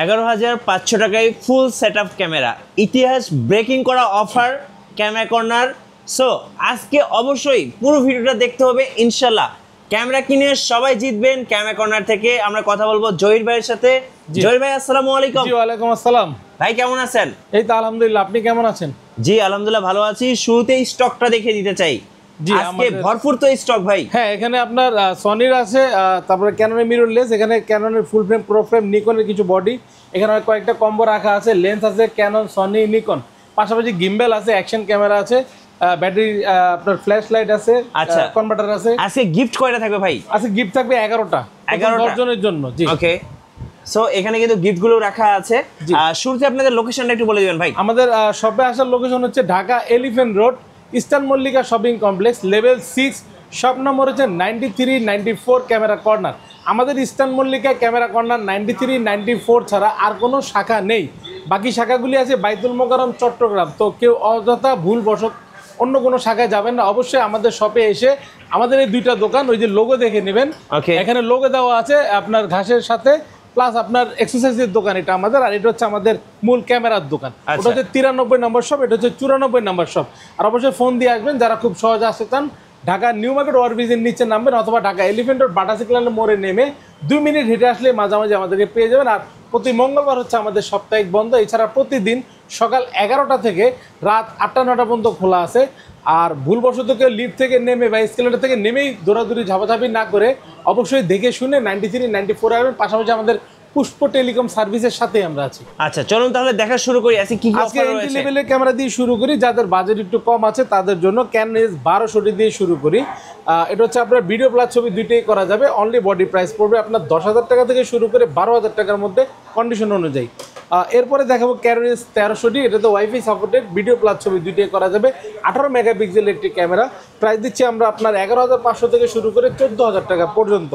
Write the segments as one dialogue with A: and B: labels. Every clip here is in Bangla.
A: 11,500 টাকায় ফুল সেটআপ ক্যামেরা, ইতিহাস ব্রেকিং করা অফার ক্যামেরা কর্নার। সো আজকে অবশ্যই পুরো ভিডিওটা দেখতে হবে ইনশাল্লাহ। ক্যামেরা কিনে সবাই জিতবেন। ক্যামেরা কর্নার থেকে আমরা কথা বলবো জহির ভাইয়ের সাথে। জহির ভাই আসসালামু আলাইকুম।
B: জি ওয়ালাইকুম আসসালাম।
A: ভাই কেমন আছেন?
B: এই তো আলহামদুলিল্লাহ, আপনি কেমন আছেন?
A: জি আলহামদুলিল্লাহ ভালো আছি। শুরুতেই স্টকটা দেখে দিতে চাই।
B: জি
A: আজকে ভরপুর তো স্টক ভাই।
B: হ্যাঁ, এখানে আপনার সনির আছে, তারপরে ক্যাননের মিররলেস, এখানে ক্যাননের ফুল ফ্রেম, প্রো ফ্রেম, নিকনের কিছু বডি, এখানে কয়েকটা কম্বো রাখা আছে, লেন্স আছে ক্যানন, সনি, নিকন, পাশাপাশি গিম্বেল আছে, অ্যাকশন ক্যামেরা আছে, ব্যাটারি, আপনার ফ্ল্যাশ লাইট আছে,
A: আচ্ছা
B: কনভার্টার আছে।
A: আজকে গিফট কয়টা থাকবে ভাই?
B: আজকে গিফট থাকবে 11টা
A: 11
B: জনের জন্য। জি
A: ওকে। সো এখানে কিন্তু গিফটগুলো রাখা আছে। শুরুতে আপনাদের লোকেশনটা একটু বলে দিবেন ভাই।
B: আমাদের শপে আসার লোকেশন হচ্ছে Dhaka elephant road, eastern Mallika shopping complex, level 6, shop number হচ্ছে 93, 94 ক্যামেরা কর্নার। আমাদের ইস্টার্ন মল্লিকা ক্যামেরা কর্নার 93, 94 ছাড়া আর কোনো শাখা নেই। বাকি শাখাগুলি আছে বাইতুল মোকাররম, চট্টগ্রাম। তো কেউ অযথা ভুলবশত অন্য কোনো শাখায় যাবেন না, অবশ্যই আমাদের শপে এসে আমাদের এই দুইটা দোকান, ওই যে লোগো দেখে নেবেন, এখানে লোগো দেওয়া আছে আপনার ঘাসের সাথে, প্লাস আপনার এক্সারসাইজের দোকান এটা আমাদের, আর এটা হচ্ছে আমাদের মূল ক্যামেরার দোকান। ওটা হচ্ছে 93 নম্বর শপ, এটা হচ্ছে 94 নম্বর শপ। আর অবশ্যই ফোন দিয়ে আসবেন যারা খুব সহজে আসতে চান। ঢাকা নিউ মার্কেট ওভারব্রিজের নিচে নামবেন, অথবা ঢাকা এলিফ্যান্ট রোড বাটা সিগন্যালের মোড়ে নেমে 2 মিনিট হেঁটে আসলে মাঝামাঝি আমাদেরকে পেয়ে যাবেন। আর প্রতি মঙ্গলবার হচ্ছে আমাদের সাপ্তাহিক বন্ধ। এছাড়া প্রতিদিন সকাল 11টা থেকে রাত 8টা-9টা পর্যন্ত খোলা আছে। আর ভুলবশত কেউ লিফট থেকে নেমে বা এসকেলেটর থেকে নেমেই দৌড়াদৌড়ি ঝাপাঝাপি না করে অবশ্যই দেখে শুনে 93, 94 আসবেন। পাশাপাশি আমাদের পুষ্প টেলিকম সার্ভিসের সাথে আমরা আছি।
A: আচ্ছা চলুন তাহলে দেখা শুরু করি। আজকে কি
B: আজকে এন্ট্রি লেভেলের ক্যামেরা দিয়ে শুরু করি, যাদের বাজেট একটু কম আছে তাদের জন্য ক্যানন S1200 দিয়ে শুরু করি। এটা হচ্ছে আপনার ভিডিও প্লাস ছবি দুইটাই করা যাবে। অনলি বডি প্রাইস পড়বে আপনার 10,000 টাকা থেকে শুরু করে 12,000 টাকার মধ্যে কন্ডিশন অনুযায়ী। এরপরে দেখাবো ক্যানন S1300D। এটা তো ওয়াইফাই সাপোর্টেড, ভিডিও প্লাস ছবি দুইটাই করা যাবে। 18 মেগাপিক্সেল একটি ক্যামেরা। প্রাইস দিচ্ছি আমরা আপনার 11,500 থেকে শুরু করে 14,000 টাকা পর্যন্ত।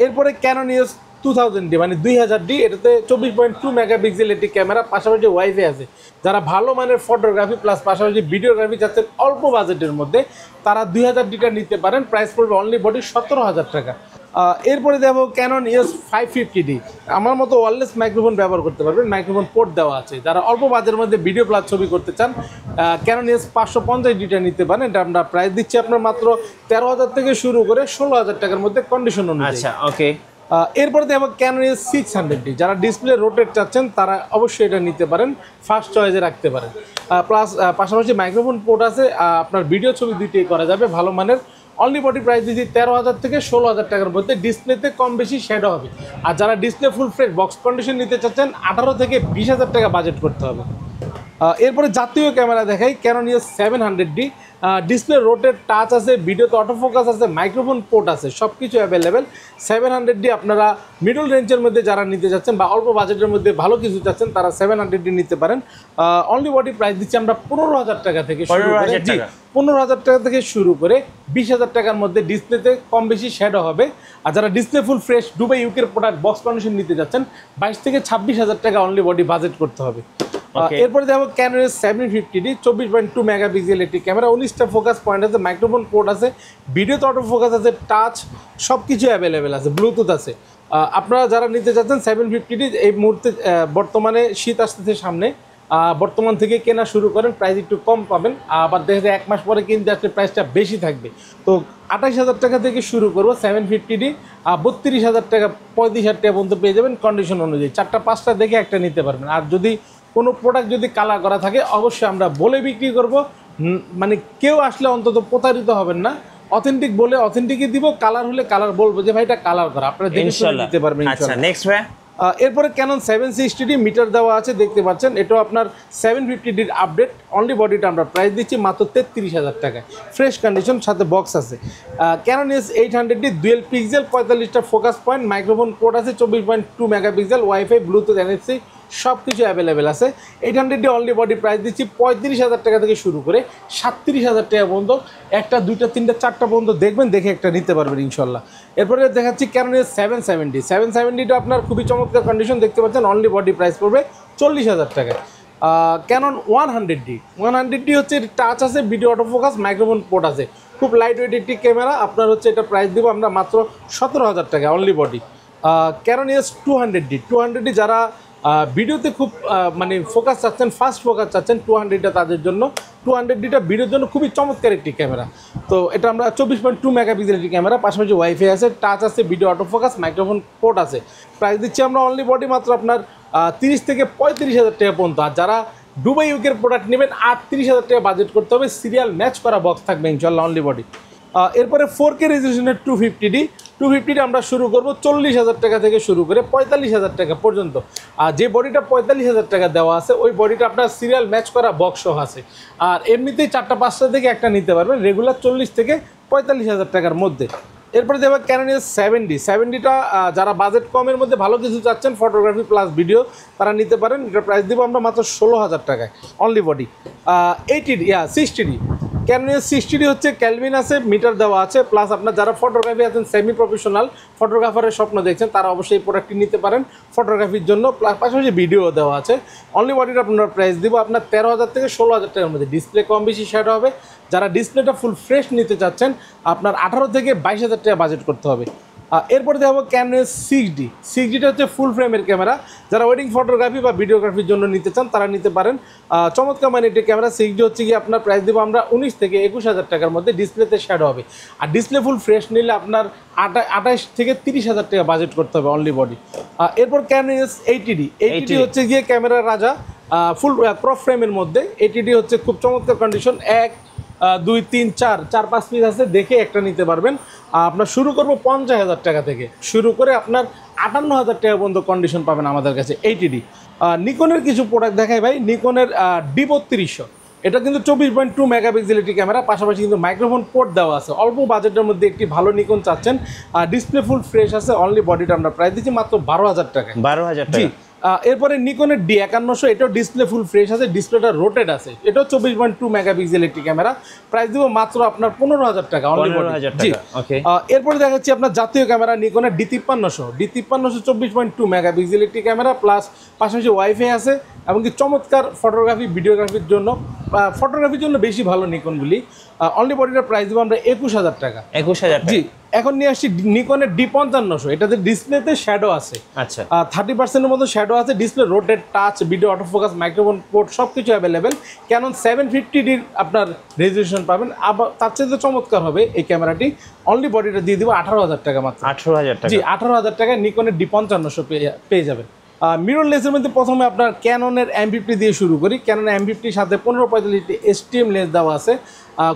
B: এরপরে ক্যানন S2000D মানে 2000D, এটাতে 24.2 মেগাপিক্সেল একটি ক্যামেরা, পাশাপাশি ওয়াইফাই আছে। যারা ভালো মানের ফটোগ্রাফি প্লাস পাশাপাশি ভিডিওগ্রাফি চাচ্ছেন অল্প বাজেটের মধ্যে, তারা 2000Dটা নিতে পারেন। প্রাইস পড়বে অনলি বডি 17,000 টাকা। এরপরে দেখো ক্যানন S550D। আমার মতো ওয়্যারলেস মাইক্রোফোন ব্যবহার করতে পারবেন, মাইক্রোফোন পোর্ট দেওয়া আছে। যারা অল্প বাজেটের মধ্যে ভিডিও প্লাস ছবি করতে চান, ক্যানন S550Dটা নিতে পারেন। এটা আমরা প্রাইস দিচ্ছি আপনার মাত্র 13,000 থেকে শুরু করে 16,000 টাকার মধ্যে কন্ডিশন অনুযায়ী।
A: আচ্ছা ওকে।
B: এরপরে দেখো ক্যানন S600D। যারা ডিসপ্লে রোটেট চাচ্ছেন তারা অবশ্যই এটা নিতে পারেন, ফার্স্ট চয়েসে রাখতে পারেন। প্লাস পাশাপাশি মাইক্রোফোন পোর্ট আছে, আপনার ভিডিও ছবি দুইটাই করা যাবে ভালো মানের। অনলি বডি প্রাইস দিচ্ছি 13,000 থেকে 16,000 টাকার মধ্যে। ডিসপ্লেতে কম বেশি শেডও হবে। আর যারা display full fresh box condition নিতে চাচ্ছেন 18 থেকে 20,000 টাকা বাজেট করতে হবে। এরপরে জাতীয় ক্যামেরা দেখাই Canon S700D। Display rotate, touch আছে, ভিডিওতে অটোফোকাস আছে, মাইক্রোফোন পোর্ট আছে, সব কিছু অ্যাভেলেবেল। 700D আপনারা মিডল রেঞ্জের মধ্যে যারা নিতে যাচ্ছেন বা অল্প বাজেটের মধ্যে ভালো কিছু চাচ্ছেন তারা 700D নিতে পারেন। অনলি বডি প্রাইস দিচ্ছি আমরা 15,000 টাকা থেকে শুরু করে। জি 15,000 টাকা থেকে শুরু করে 20,000 টাকার মধ্যে। ডিসপ্লেতে কম বেশি শেডও হবে। আর যারা ডিসপ্লে ফুল ফ্রেশ দুবাই ইউকের প্রোডাক্ট বক্স কন্ডিশন নিতে যাচ্ছেন 22 থেকে 26,000 টাকা অনলি বডি বাজেট করতে হবে। এরপরে দেখো ক্যানন S750D 24.2 মেগাপিক্সেল একটি ক্যামেরা, 19টা ফোকাস পয়েন্ট আছে, মাইক্রোফোন পোর্ট আছে, ভিডিওতে অটো ফোকাস আছে, টাচ সব কিছু অ্যাভেলেবেল আছে, ব্লুটুথ আছে। আপনারা যারা নিতে চাচ্ছেন 750D, এই মুহূর্তে বর্তমানে শীত আসতেছে সামনে, বর্তমান থেকে কেনা শুরু করেন, প্রাইস একটু কম পাবেন। আবার দেখা যায় 1 মাস পরে কিনতে আসলে প্রাইসটা বেশি থাকবে। তো 28,000 টাকা থেকে শুরু করবো 750D। 32,000 টাকা 35,000 টাকা পর্যন্ত পেয়ে যাবেন কন্ডিশন অনুযায়ী। 4টা-5টা দেখে একটা নিতে পারবেন। আর যদি কোনো প্রোডাক্ট যদি কালার করা থাকে অবশ্যই আমরা বলে বিক্রি করব, মানে কেউ আসলে অন্তত প্রতারিত হবেন না। অথেন্টিক বলে অথেন্টিকই দিব, কালার হলে কালার বলবো যে ভাই এটা কালার করা, আপনারা দেখে শুনে নিতে পারবেন
A: ইনশাআল্লাহ। আচ্ছা নেক্সট ভাই।
B: এরপরে ক্যানন 760D মিটার দেওয়া আছে, দেখতে পাচ্ছেন। এটাও আপনার 750Dর আপডেট। অনলি বডিটা আমরা প্রাইস দিচ্ছি মাত্র 33,000 টাকায়, ফ্রেশ কন্ডিশন, সাথে বক্স আছে। ক্যানন S800D ডুয়েল পিক্সেল, 45টা ফোকাস পয়েন্ট, মাইক্রোফোন পোর্ট আছে, 24.2 মেগাপিক্সেল, ওয়াইফাই, ব্লুটুথ, NFC সব কিছু অ্যাভেলেবেল আছে। 800D অনলি বডি প্রাইস দিচ্ছি 35,000 টাকা থেকে শুরু করে 37,000 টাকা পর্যন্ত। 1টা 2টা 3টা 4টা পর্যন্ত দেখবেন, দেখে একটা নিতে পারবেন ইনশাল্লাহ। এরপরে দেখাচ্ছি ক্যানন S770। 770টা আপনার খুবই চমৎকার কন্ডিশন, দেখতে পাচ্ছেন। অনলি বডি প্রাইস পড়বে 40,000 টাকায়। ক্যানন 100D হচ্ছে টাচ আছে, ভিডিও অটোফোকাস, মাইক্রোফোন পোর্ট আছে, খুব লাইট ওয়েট একটি ক্যামেরা। আপনার হচ্ছে এটা প্রাইস দেবো আমরা মাত্র 17,000 টাকা only body. Canon EOS 200D যারা ভিডিওতে খুব মানে ফোকাস চাচ্ছেন, ফাস্ট ফোকাস চাচ্ছেন, 200টা তাদের জন্য। 200Dটা ভিডিওর জন্য খুবই চমৎকার একটি ক্যামেরা। তো এটা আমরা 24.2 মেগাপিক্সেল একটি ক্যামেরা, পাশাপাশি ওয়াইফাই আছে, টাচ আছে, video auto focus, microphone port আছে। প্রাইস দিচ্ছি আমরা অনলি বডি মাত্র আপনার 30 থেকে 35,000 টাকা পর্যন্ত। আর যারা দুবাই ইউকের প্রোডাক্ট নেবেন 38,000 টাকা বাজেট করতে হবে, সিরিয়াল ম্যাচ করা বক্স থাকবে ইনশাল্লাহ অনলি বডি। এরপরে 4K রেজলিউশনের 250D আমরা শুরু করব 40,000 টাকা থেকে শুরু করে 45,000 টাকা পর্যন্ত। আর যে বডিটা 45,000 টাকা দেওয়া আছে ওই বডিটা আপনার সিরিয়াল ম্যাচ করা বক্স আছে। আর এমনিতেই 4টা 5টা থেকে একটা নিতে পারবেন, রেগুলার 40 থেকে 45,000 টাকার মধ্যে। এরপরে দেখো ক্যানন EOS 70টা যারা বাজেট কমের মধ্যে ভালো কিছু চাচ্ছেন, ফটোগ্রাফি প্লাস ভিডিও, তারা নিতে পারেন। এটা প্রাইস দিব আমরা মাত্র 16,000 টাকায় only body. 60D Canon EOS 60D হচ্ছে ক্যালভিন আছে, মিটার দেওয়া আছে, প্লাস আপনার যারা ফটোগ্রাফি আছেন, সেমি প্রফেশনাল ফটোগ্রাফারের স্বপ্ন দেখছেন, তারা অবশ্যই এই প্রোডাক্টটি নিতে পারেন ফটোগ্রাফির জন্য, পাশাপাশি ভিডিও দেওয়া আছে। অনলি বডিটা আপনার প্রাইস দিব আপনার 13,000 থেকে 16,000 টাকার মধ্যে। ডিসপ্লে কম বেশি শ্যাডো হবে। যারা ডিসপ্লেটা ফুল ফ্রেশ নিতে চাচ্ছেন আপনার 18 থেকে 22,000 টাকা বাজেট করতে হবে। এরপরে দেখো ক্যানন EOS 6Dটা হচ্ছে ফুল ফ্রেমের ক্যামেরা। যারা ওয়েডিং ফটোগ্রাফি বা ভিডিওগ্রাফির জন্য নিতে চান তারা নিতে পারেন। চমৎকার মানে একটি ক্যামেরা। 6D হচ্ছে কি আপনার প্রাইস দেবো আমরা 19 থেকে 21,000 টাকার মধ্যে। ডিসপ্লেতে শ্যাডো হবে। আর ডিসপ্লে ফুল ফ্রেশ নিলে আপনার 28 থেকে 30,000 টাকা বাজেট করতে হবে অনলি বডি। এরপর ক্যানন EOS 80D হচ্ছে গিয়ে ক্যামেরার রাজা, ফুল ক্রপ ফ্রেমের মধ্যে। 80D হচ্ছে খুব চমৎকার কন্ডিশন, 1 2 3 4 5 পিস আছে, দেখে একটা নিতে পারবেন। আপনার শুরু করবো 50,000 টাকা থেকে শুরু করে আপনার 58,000 টাকা পর্যন্ত কন্ডিশন পাবেন আমাদের কাছে 80D। নিকনের কিছু প্রোডাক্ট দেখাই ভাই। নিকনের D3200, এটা কিন্তু 24.2 মেগাপিক্সেল একটি ক্যামেরা, পাশাপাশি কিন্তু মাইক্রোফোন পোর্ট দেওয়া আছে। অল্প বাজেটের মধ্যে একটি ভালো নিকন চাচ্ছেন, ডিসপ্লে ফুল ফ্রেশ আছে। অনলি বডিটা আমরা প্রাইস দিচ্ছি মাত্র 12,000 টাকা।
A: 12,000 টাকা।
B: এরপরে নিকনের D5100, এটাও ডিসপ্লে ফুল ফ্রেশ আছে, ডিসপ্লেটা রোটেড আছে, এটাও 24.2 মেগাপিক্সেল একটি ক্যামেরা। প্রাইস দিব মাত্র আপনার 15,000 টাকা অনলি বডি। এরপরে দেখাচ্ছি আপনার জাতীয় ক্যামেরা নিকনের D5300 24.2 মেগাপিক্সেল একটি ক্যামেরা, প্লাস পাশাপাশি ওয়াইফাই আছে, এমনকি চমৎকার ফটোগ্রাফি ভিডিওগ্রাফির জন্য, ফটোগ্রাফির জন্য বেশি ভালো নিকনগুলি। অনলি বডিটার প্রাইস দেবো আমরা 21,000 টাকা।
A: 21,000
B: জি। এখন নিয়ে আসছি নিকনের D5500, এটাতে ডিসপ্লেতে শ্যাডো আছে।
A: আচ্ছা,
B: 30% মতো শ্যাডো আছে। Display রোটেড, touch, video auto focus, microphone port সব কিছু অ্যাভেলেবেল। ক্যানন 750D আপনার রেজলিউশন পাবেন। আবার তার চেয়ে চমৎকার হবে এই ক্যামেরাটি। অনলি বডিটা দিয়ে দিব 18,000 টাকা মাত্র।
A: 18,000 টাকা।
B: জি, 18,000 টাকায় নিকনের D5500 পেয়ে যাবেন। মিররলেসের মধ্যে প্রথমে আপনার ক্যাননের M50 দিয়ে শুরু করি। ক্যানন M50-র সাথে 1545 STM লেন্স দেওয়া আছে,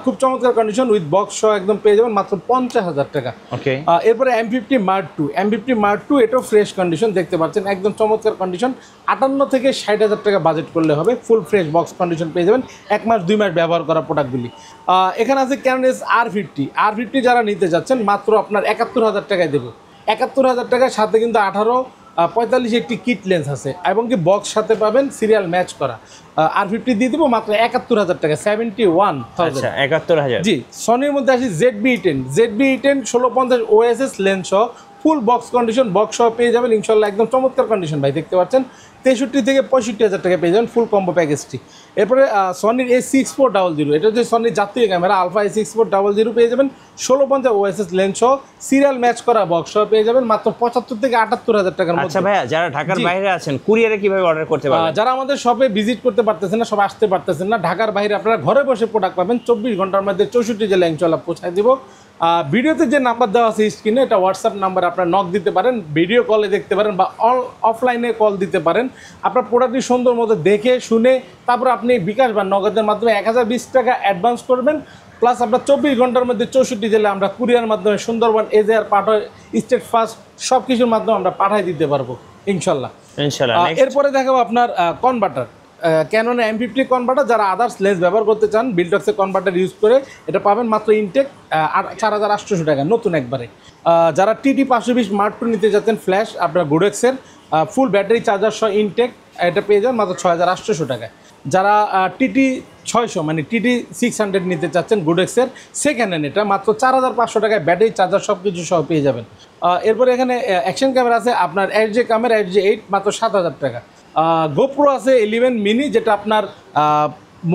B: খুব চমৎকার কন্ডিশন, উইথ বক্স সহ একদম পেয়ে যাবেন মাত্র 50,000 টাকা। এরপরে M50 Mark II, এটাও ফ্রেশ কন্ডিশন, দেখতে পাচ্ছেন একদম চমৎকার কন্ডিশন। 58 থেকে 60,000 টাকা বাজেট করলে হবে, ফুল ফ্রেশ বক্স কন্ডিশন পেয়ে যাবেন, 1 মাস 2 মাস ব্যবহার করা প্রোডাক্টগুলি। এখানে আছে ক্যানন R50 যারা নিতে যাচ্ছেন মাত্র আপনার 71,000 টাকায় দেবো। 71,000 টাকার সাথে কিন্তু 18-45 একটি কিট লেন্স আছে, এবং কি বক্স সাথে পাবেন সিরিয়াল ম্যাচ করা। R50 দিয়ে দিব মাত্র 71,000 টাকা, 71,000। জি। সনির মধ্যে আসি ZB-E10 1650 OSS লেন্স সহ ফুল বক্স কন্ডিশন, বক্স সহ পেয়ে যাবেন ইনশাল্লাহ, একদম চমৎকার কন্ডিশন ভাই, দেখতে পাচ্ছেন। 63 থেকে 65,000 টাকা পেয়ে যাবেন ফুল কম্বো প্যাকেজটি। এরপরে সনির A6400, এটা হচ্ছে সনির জাতীয় ক্যামেরা, আলফা A6400 পেয়ে যাবেন 1650 OSS লেন্স সহ, সিরিয়াল ম্যাচ করা বক্স সহ পেয়ে যাবেন মাত্র 75 থেকে 78,000 টাকার মধ্যে।
A: আচ্ছা ভাইয়া, যারা ঢাকার বাইরে আছেন কুরিয়ারে কিভাবে অর্ডার করতে পারবেন?
B: যারা আমাদের শপে ভিজিট করতে পারতেছেন না, সব আসতে পারতেছেন না, ঢাকার বাইরে আপনারা ঘরে বসে প্রোডাক্ট পাবেন 24 ঘন্টার মধ্যে 64 জেলা ইনশাল্লাহ পৌঁছায় দিব। ভিডিওতে যে নাম্বার দেওয়া আছে স্ক্রিনে, এটা হোয়াটসঅ্যাপ নাম্বার, আপনারা নক দিতে পারেন, ভিডিও কলে দেখতে পারেন, বা অফলাইনে কল দিতে পারেন। আপনার প্রোডাক্টটি সুন্দর মতো দেখে শুনে তারপর আপনি বিকাশ বা নগদের মাধ্যমে 1020 টাকা অ্যাডভান্স করবেন, প্লাস আপনার 24 ঘন্টার মধ্যে 64 জেলা আমরা কুরিয়ার মাধ্যমে সুন্দরবন, এজেআর, পাঠায়, স্টেট ফার্স্ট সব কিছুর মাধ্যমে আমরা পাঠাই দিতে পারবো ইনশাল্লাহ। এরপরে দেখাবো আপনার কনভার্টার, ক্যানন M50 কনভার্টার। যারা আদার্স লেন্স ব্যবহার করতে চান বিল্ডক্সের কনভার্টার ইউজ করে, এটা পাবেন মাত্র ইনটেক 4,800 টাকা, নতুন একবারে। যারা TT 520 Mark II নিতে যাচ্ছেন ফ্ল্যাশ, আপনার গুডেক্সের ফুল ব্যাটারি চার্জার সহ ইনটেক, এটা পেয়ে যাবেন মাত্র 6,800 টাকায়। যারা TT 600 মানে TT 600 নিতে চাচ্ছেন গুডেক্সের সেকেন্ড হ্যান্ড, এটা মাত্র 4,500 টাকায় ব্যাটারি চার্জার সব কিছু সহ পেয়ে যাবেন। এরপরে এখানে অ্যাকশন ক্যামেরা আছে আপনার HJ ক্যামেরা HJ8 মাত্র 7,000 টাকা। গোপ্রো আছে 11 মিনি, যেটা আপনার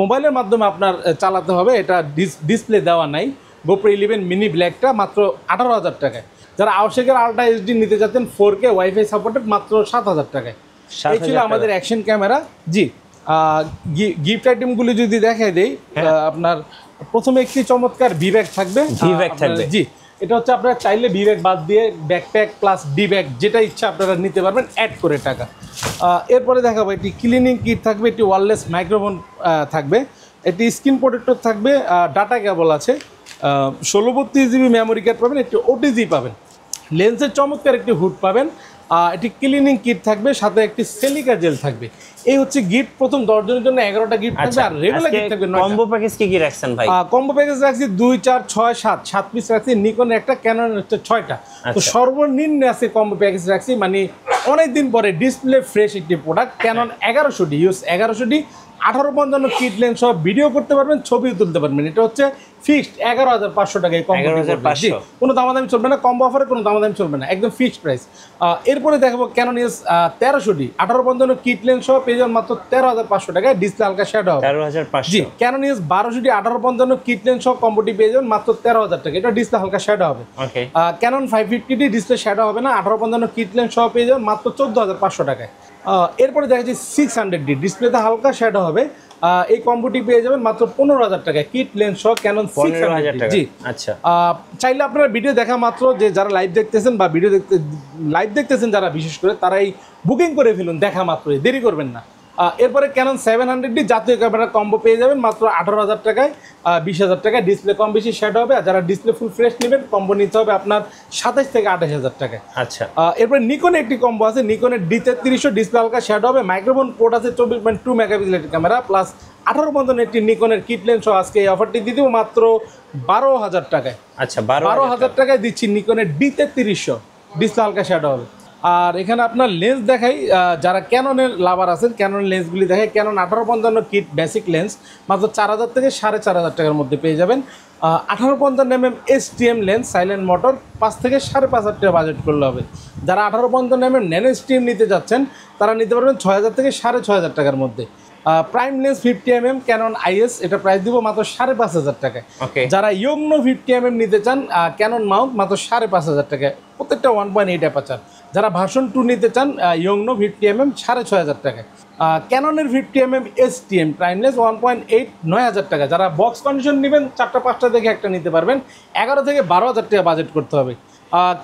B: মোবাইলের মাধ্যমে আপনার চালাতে হবে, এটা ডিসপ্লে দেওয়া নাই। গোপ্রো 11 মিনি ব্ল্যাকটা মাত্র 18,000 টাকায়। যারা আওশেকের আলট্রা এইচডি নিতে চাচ্ছেন 4K ওয়াইফাই সাপোর্টেড মাত্র 7,000 টাকায়। এই ছিল আমাদের অ্যাকশন ক্যামেরা। জি, গিফট আইটেমগুলি যদি দেখাই দেই, আপনার প্রথমে একটি চমৎকার ভিব্যাগ থাকবে। জি, এটা হচ্ছে আপনারা চাইলে ভিব্যাগ বাদ দিয়ে ব্যাকপ্যাক প্লাস ডি ব্যাগ যেটা ইচ্ছা আপনারা নিতে পারবেন অ্যাড করে টাকা। এরপরে দেখাবো একটি ক্লিনিং কিট থাকবে, একটি ওয়্যারলেস মাইক্রোফোন থাকবে, একটি স্ক্রিন প্রোটেক্টর থাকবে, ডাটা কেবল আছে, 1632 জিবি মেমোরি কার্ড পাবেন, একটি ওটিজি পাবেন, লেন্সের চমৎকার একটি হুড পাবেন, একটি ক্লিনিং কিট থাকবে, সাথে একটি সিলিকা জেল থাকবে। এই হচ্ছে গিফট। প্রথম 10 জনের জন্য 11টা গিফট থাকবে, আর রেগুলার গিফট থাকবে 9টা।
A: কম্বো প্যাকেজ কি রাখছেন ভাই?
B: কম্বো প্যাকেজ রাখছি 2 4 6 7 পিস রাখছি, নিকনের একটা, ক্যাননের হচ্ছে 6টা। তো সর্বনিম্ন আছে কম্বো প্যাকেজ রাখছি, মানে অনেক দিন পরে ডিসপ্লে ফ্রেশ একটি product, Canon 1100D use 1100D 1855 kit lens সব ভিডিও করতে পারবেন, ছবিও তুলতে পারবেন। এটা হচ্ছে ফিক্সড 11,500 টাকায় কম্বো। কোনো দামাদামি চলবে না, কম্বো অফারে কোনো দামাদামি চলবে না, একদম ফিক্সড প্রাইস। এরপরে দেখাবো Canon EOS 1300D 1855 kit lens সহ পেয়ে যাবেন মাত্র 13,500 টাকায়, ডিসপ্লে হালকা শ্যাডো হবে
A: 13,500।
B: জি, Canon EOS 1200D 1855 kit lens সহ কম্বোটি পেয়ে যাবেন মাত্র 13,000 টাকা, এটা ডিসপ্লে হালকা শ্যাডো হবে। ক্যানন 550D ডিসপ্লে শ্যাডো হবে না, 1855 কিট লেন্স সহ পেয়ে যাবেন মাত্র 14,500 টাকায়। এরপরে দেখা যাচ্ছে 600D ডিসপ্লেতে হালকা শ্যাডো হবে, এই কম্বোটি পেয়ে যাবেন মাত্র 15,000 টাকায়, কিট লেন্স সহ ক্যানন 600D। জি, আচ্ছা, চাইলে আপনারা ভিডিও দেখা মাত্র, যে যারা লাইভ দেখতেছেন বা ভিডিও দেখতেছেন যারা, বিশেষ করে তারাই বুকিং করে ফেলুন দেখা মাত্রই, দেরি করবেন না। এরপরে ক্যানন 700D জাতীয় ক্যামেরা কম্বো পেয়ে যাবেন মাত্র 18,000 টাকায়, 20,000 টাকায়, ডিসপ্লে কম বেশি শ্যাডো হবে। আর যারা ডিসপ্লে ফুল ফ্রেশ নেবেন কম্বো নিতে হবে আপনার 27 থেকে 28,000 টাকায়। আচ্ছা, এরপরে নিকনে একটি কম্বো আছে, নিকনের D3300 ডিসপ্লে হালকা শ্যাডো হবে, মাইক্রোফোন পোর্ট আছে, 24.2 মেগাপিক্সেলের ক্যামেরা প্লাস 1855 একটি নিকনের কিট লেন্স সহ আজকে এই অফারটি দিয়ে দেবো মাত্র 12,000 টাকায়। আচ্ছা, 12,000 টাকায় দিচ্ছি নিকনের D3300 ডিসপ্লে হালকা শ্যাডো হবে। আর এখানে আপনার লেন্স দেখাই, যারা ক্যাননের লাভার আছেন ক্যানন লেন্সগুলি দেখাই, ক্যানন 1855 কিট বেসিক লেন্স মাত্র 4,000 থেকে 4,500 টাকার মধ্যে পেয়ে যাবেন। 1855 STM লেন্স সাইলেন্ট মোটর 5 থেকে 5,500 টাকা বাজেট করলে হবে। যারা 1855 ন্যানো STM নিতে যাচ্ছেন তারা নিতে পারবেন 6,000 থেকে 6,500 টাকার মধ্যে। Prime lens 50mm Canon IS, এটা প্রাইস দিব মাত্র 5,500 টাকায়। যারা ইয়ংনো 50mm নিতে চান ক্যানন মাউন্ট মাত্র 5,500 টাকায়, প্রত্যেকটা 1.8 অ্যাপারচার। যারা ভার্সন 2 নিতে চান ইয়ংনো 50mm 6,500 টাকায়। ক্যাননের 50mm STM প্রাইমলেস 1.8 9,000 টাকা। যারা বক্স কন্ডিশন নেবেন 4টা 5টা দেখে একটা নিতে পারবেন, 11 থেকে 12,000 টাকা বাজেট করতে হবে।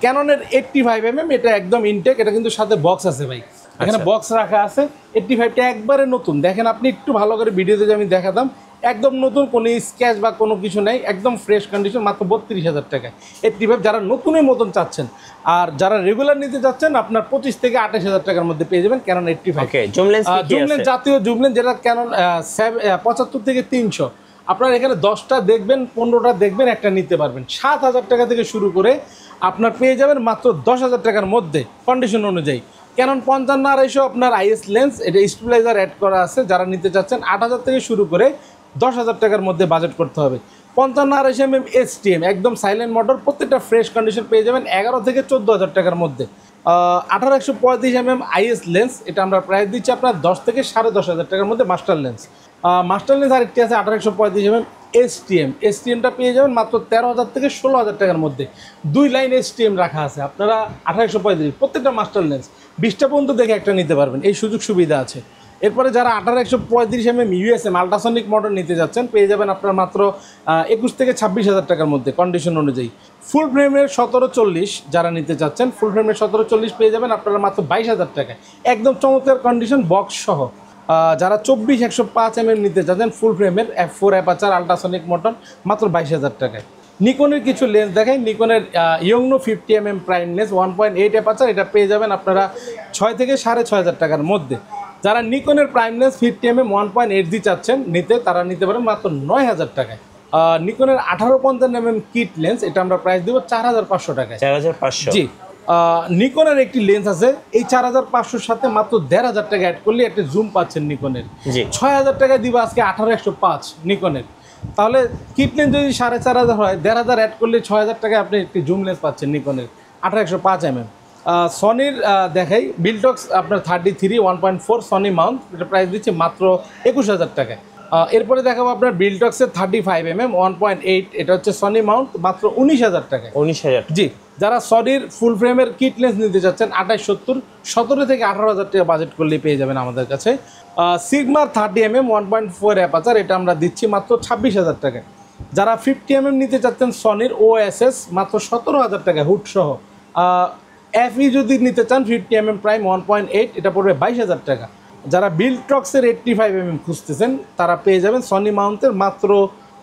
B: ক্যাননের 85mm এটা একদম ইনটেক, এটা কিন্তু সাথে বক্স আছে ভাই, এখানে বক্স রাখা আছে। 85টা একবারে নতুন, দেখেন আপনি একটু ভালো করে ভিডিওতে যে আমি দেখাতাম, একদম নতুন, কোনো স্ক্র্যাচ বা কোনো কিছু নেই, একদম ফ্রেশ কন্ডিশন, মাত্র 32,000 টাকায় 85 যারা নতুনের মতন চাচ্ছেন। আর যারা রেগুলার নিতে চাচ্ছেন আপনার 25 থেকে 28,000 টাকার মধ্যে পেয়ে যাবেন ক্যানন 85। জুম লেন্স জাতীয় জুম লেন্স যেটা ক্যানন 75 থেকে 300, আপনার এখানে 10টা দেখবেন 15টা দেখবেন একটা নিতে পারবেন। 7,000 টাকা থেকে শুরু করে আপনার পেয়ে যাবেন মাত্র 10,000 টাকার মধ্যে কন্ডিশন অনুযায়ী। ক্যানন 55-250 আপনার IS লেন্স, এটা স্টেবিলাইজার অ্যাড করা আছে, যারা নিতে চাচ্ছেন 8,000 থেকে শুরু করে 10,000 টাকার মধ্যে বাজেট করতে হবে। 55-250 STM একদম সাইলেন্ট মোটর, প্রত্যেকটা ফ্রেশ কন্ডিশন পেয়ে যাবেন 11 থেকে 14,000 টাকার মধ্যে। 18-135mm IS লেন্স, এটা আমরা প্রাইস দিচ্ছি আপনার 10 থেকে 10,500 টাকার মধ্যে। মাস্টার লেন্স আরেকটি আছে 18-135mm STMটা পেয়ে যাবেন মাত্র 13,000 থেকে 16,000 টাকার মধ্যে। 2 লাইন STM রাখা আছে, আপনারা 18-135 প্রত্যেকটা মাস্টার লেন্স 20টা পর্যন্ত দেখে একটা নিতে পারবেন, এই সুযোগ সুবিধা আছে। এরপরে যারা 18-135mm USM আল্ট্রাসনিক মোটর নিতে যাচ্ছেন পেয়ে যাবেন আপনার মাত্র 21 থেকে 26,000 টাকার মধ্যে কন্ডিশন অনুযায়ী। ফুল ফ্রেমের 1740 যারা নিতে চাচ্ছেন, ফুল ফ্রেমের 1740 পেয়ে যাবেন আপনারা মাত্র 22,000 টাকায়, একদম চমৎকার কন্ডিশন বক্স সহ। যারা 24-105mm নিতে চাচ্ছেন ফুল ফ্রেমের F4 অ্যাপারচার আল্ট্রাসনিক মোটর মাত্র 22,000 টাকায়। নিকনের কিছু লেন্স দেখাই, নিকনের ইয়ংনো 50mm প্রাইম লেন্স 1.8 অ্যাপারচার, এটা পেয়ে যাবেন আপনারা 6 থেকে 6,500 টাকার মধ্যে। যারা নিকনের প্রাইম লেন্স 50mm 1.8 চাচ্ছেন নিতে, তারা নিতে পারেন মাত্র 9,000 টাকায়। নিকনের 18-55mm কিট লেন্স, এটা আমরা প্রাইস দেবো 4,500 টাকায়। 4,500 জি। নিকনের একটি লেন্স আছে, এই 4,500-র সাথে মাত্র 1,500 টাকা অ্যাড করলে একটা জুম পাচ্ছেন নিকনের। 6,000 টাকা দিব আজকে 18-105 নিকনের। তাহলে কিট লেন্স যদি 4,500 হয়, 1,500 অ্যাড করলে 6,000 টাকায় আপনি একটি জুম লেন্স পাচ্ছেন নিকনের 18-105mm। সনির দেখাই, বিলটক্স আপনার 33 1.4 সনি মাউন্ট, এটা প্রাইস দিচ্ছে মাত্র 21,000 টাকায়। এরপরে দেখাবো আপনার বিলটক্সের 35mm 1.8, এটা হচ্ছে সনি মাউন্ট, মাত্র 19,000 টাকায়। 19,000 জি। যারা সনির ফুল ফ্রেমের কিট লেন্স নিতে চাচ্ছেন 2870 17 থেকে 18,000 টাকা বাজেট করলে পেয়ে যাবেন আমাদের কাছে। সিগমার 30mm 1.4 অ্যাপাচার এটা আমরা দিচ্ছি মাত্র 26,000 টাকায়। যারা 50mm নিতে চাচ্ছেন সনির OSS মাত্র 17,000 টাকা হুড সহ। FE যদি নিতে চান 50mm প্রাইম 1.8 এটা পড়বে 22,000 টাকা। যারা বিল্ট্রক্সের 85mm খুঁজতেছেন তারা পেয়ে যাবেন সনি মাউন্টের মাত্র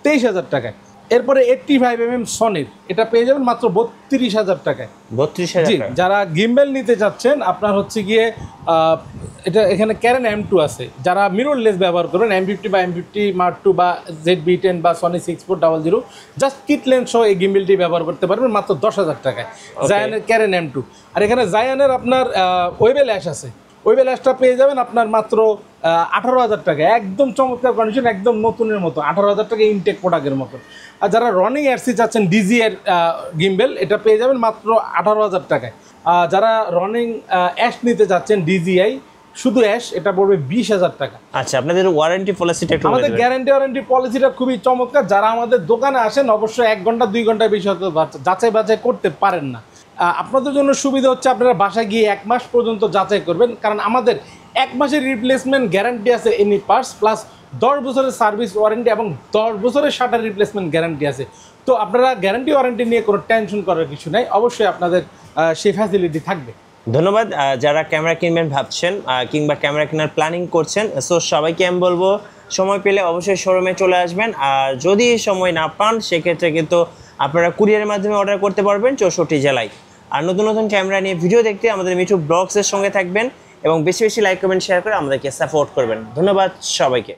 B: 23,000 টাকায়। এরপরে 85mm সনির এটা পেয়ে যাবেন মাত্র 32,000 টাকায়।
A: 32,000
B: জি,
A: টাকা।
B: যারা গিম্বেল নিতে চাচ্ছেন আপনার হচ্ছে গিয়ে এটা এখানে ক্যারেন M2 আছে, যারা মিররলেস ব্যবহার করেন M50 বা M50 Mark II বা ZB-10 বা সনি 6400 জাস্ট কিট লেন্স সহ এই গিম্বেলটি ব্যবহার করতে পারবেন মাত্র 10,000 টাকায়। জায়ানের ক্যারেন M2 আর এখানে জায়ানের আপনার ওয়েবেল অ্যাশ আছে, ওয়েবেল অ্যাশটা পেয়ে যাবেন আপনার মাত্র 18,000 টাকা, একদম চমৎকার কন্ডিশন, একদম নতুনের মতো 18,000 টাকা ইনটেক প্রোডাক্টের মতো। আর যারা রনিং এয়ারসি চাচ্ছেন ডিজি এর গিম্বেল এটা পেয়ে যাবেন মাত্র 18,000 টাকায়। যারা রনিং অ্যাশ নিতে চাচ্ছেন DJI শুধু অ্যাশ এটা পড়বে 20,000 টাকা।
A: আচ্ছা, আপনাদের ওয়ারেন্টি পলিসিটা একটু
B: আমাদের গ্যারান্টি ওয়ারেন্টি পলিসিটা খুবই চমৎকার। যারা আমাদের দোকানে আসেন অবশ্যই 1 ঘন্টা 2 ঘন্টা বেশি হয়তো যাচাই বাছাই করতে পারেন না। আপনাদের জন্য সুবিধা হচ্ছে আপনারা বাসায় গিয়ে 1 মাস পর্যন্ত যাচাই করবেন, কারণ আমাদের 1 মাসের রিপ্লেসমেন্ট গ্যারান্টি আছে এনি পার্টস প্লাস 10 বছরের সার্ভিস ওয়ারেন্টি এবং 10 বছরের শাটার রিপ্লেসমেন্ট গ্যারান্টি আছে। তো আপনারা গ্যারান্টি ওয়ারেন্টি নিয়ে কোনো টেনশন করার কিছু নাই, অবশ্যই আপনাদের সেই ফ্যাসিলিটি থাকবে।
A: ধন্যবাদ। যারা ক্যামেরা কিনবেন ভাবছেন কিংবা ক্যামেরা কেনার প্ল্যানিং করছেন, সো সবাইকে আমি বলবো সময় পেলে অবশ্যই শোরুমে চলে আসবেন। আর যদি সময় না পান সেক্ষেত্রে কিন্তু আপনারা কুরিয়ারের মাধ্যমে অর্ডার করতে পারবেন 64 জেলায়। আর নতুন নতুন ক্যামেরা নিয়ে ভিডিও দেখতে আমাদের মিঠু ব্লগসের সঙ্গে থাকবেন এবং বেশি বেশি লাইক কমেন্ট শেয়ার করে আমাদেরকে সাপোর্ট করবেন। ধন্যবাদ সবাইকে।